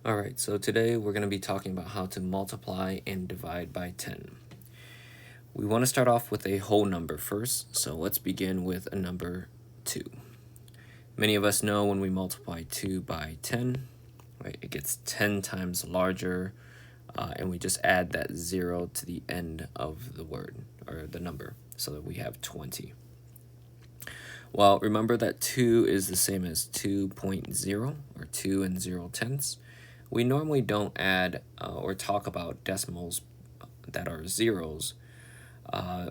Alright, so today we're going to be talking about how to multiply and divide by 10. We want to start off with a whole number first, so let's begin with a number 2. Many of us know when we multiply 2 by 10, right, it gets 10 times larger, and we just add that 0 to the end of the word, or the number, so that we have 20. Well, remember that 2 is the same as 2.0, or 2 and 0 tenths. We normally don't add or talk about decimals that are zeros.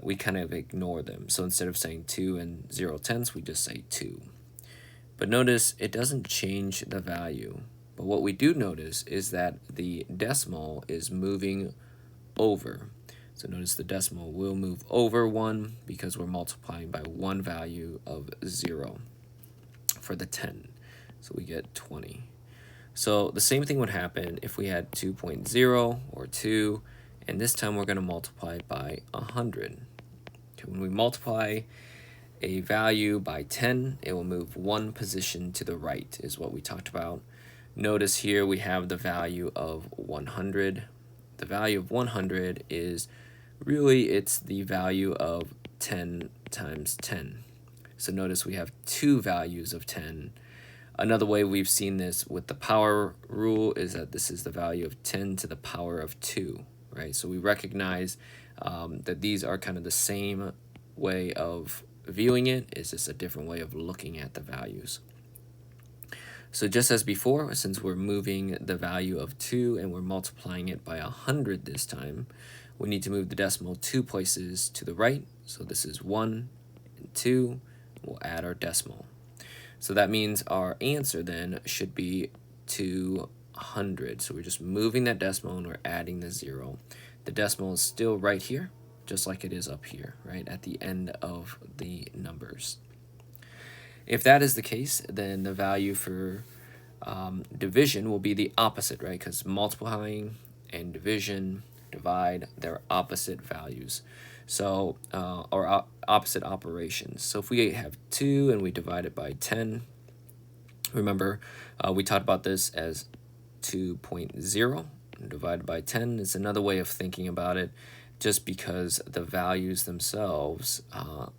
We kind of ignore them. So instead of saying 2 and 0 tenths, we just say 2. But notice it doesn't change the value. But what we do notice is that the decimal is moving over. So notice the decimal will move over 1 because we're multiplying by one value of 0 for the 10. So we get 20. So the same thing would happen if we had 2.0 or 2, and this time we're going to multiply by 100. Okay, when we multiply a value by 10, it will move one position to the right, is what we talked about. Notice here we have the value of 100. The value of 100 is it's the value of 10 times 10. So notice we have two values of 10. Another way we've seen this with the power rule is that this is the value of 10 to the power of 2, right? So we recognize that these are kind of the same way of viewing it. It's just a different way of looking at the values. So just as before, since we're moving the value of 2 and we're multiplying it by 100 this time, we need to move the decimal 2 places to the right. So this is 1 and 2. We'll add our decimal. So that means our answer then should be 200. So we're just moving that decimal and we're adding the 0. The decimal is still right here, just like it is up here, right, at the end of the numbers. If that is the case, then the value for division will be the opposite, right, because multiplying and divide, they're opposite values. So, or opposite operations. So if we have 2 and we divide it by 10, remember we talked about this as 2.0 divided by 10. It's another way of thinking about it, just because the values themselves,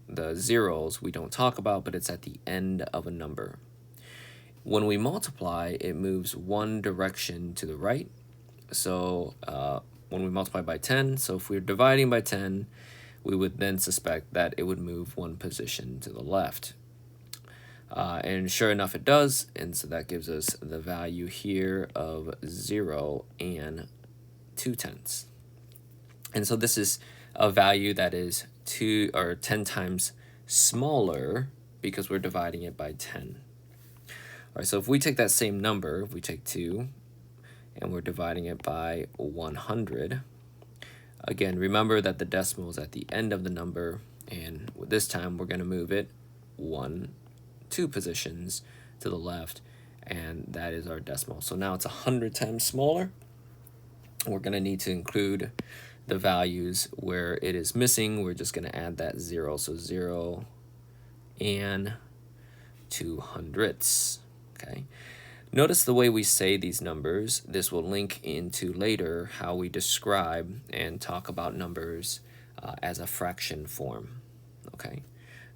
the zeros we don't talk about, but it's at the end of a number. When we multiply, it moves one direction to the right. So when we multiply by 10, so if we're dividing by 10, we would then suspect that it would move one position to the left. And sure enough, it does, and so that gives us the value here of 0 and 2 tenths. And so this is a value that is 2 or 10 times smaller because we're dividing it by 10. All right, so if we take that same number, if we take 2 and we're dividing it by 100, again, remember that the decimal is at the end of the number, and this time we're going to move it 2 positions to the left, and that is our decimal. So now it's 100 times smaller. We're going to need to include the values where it is missing. We're just going to add that 0. So 0 and 200ths. Okay. Notice the way we say these numbers. This will link into later how we describe and talk about numbers as a fraction form. Okay,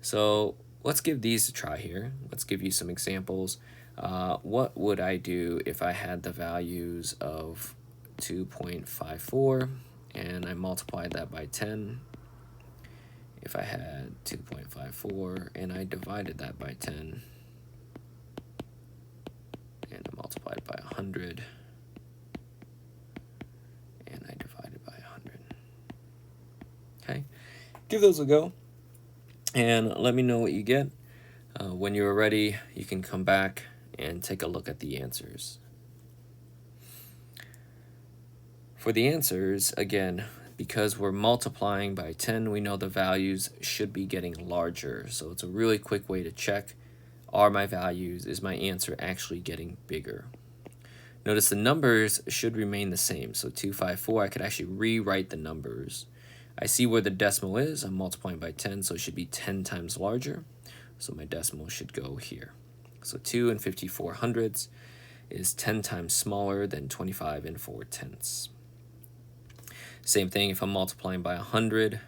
so let's give these a try here. Let's give you some examples. What would I do if I had the values of 2.54 and I multiplied that by 10? If I had 2.54 and I divided that by 10, and I multiplied by 100, and I divided by 100. Okay, give those a go, and let me know what you get. When you're ready, you can come back and take a look at the answers. For the answers, again, because we're multiplying by 10, we know the values should be getting larger. So it's a really quick way to check, are my values, is my answer actually getting bigger? Notice the numbers should remain the same. So 254, I could actually rewrite the numbers. I see where the decimal is. I'm multiplying by 10, so it should be 10 times larger. So my decimal should go here. So 2 and 54 hundredths. is 10 times smaller than 25 and 4/10. Same thing if I'm multiplying by 100.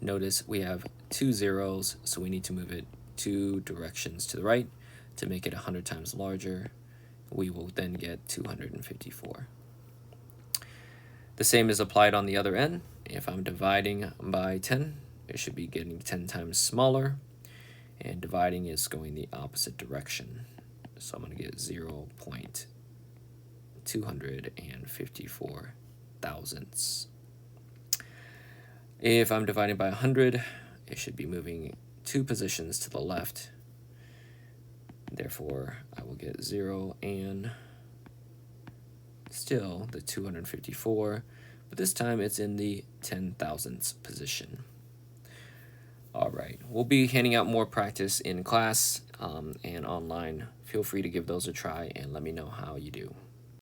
Notice we have 2 zeros, so we need to move it 2 directions to the right to make it 100 times larger. We will then get 254. The same is applied on the other end. If I'm dividing by 10, it should be getting 10 times smaller, and dividing is going the opposite direction. So I'm going to get 0.254 thousandths. If I'm dividing by 100, it should be moving 2 positions to the left. Therefore, I will get 0 and still the 254, but this time it's in the 10 thousandths position. All right, we'll be handing out more practice in class and online. Feel free to give those a try and let me know how you do.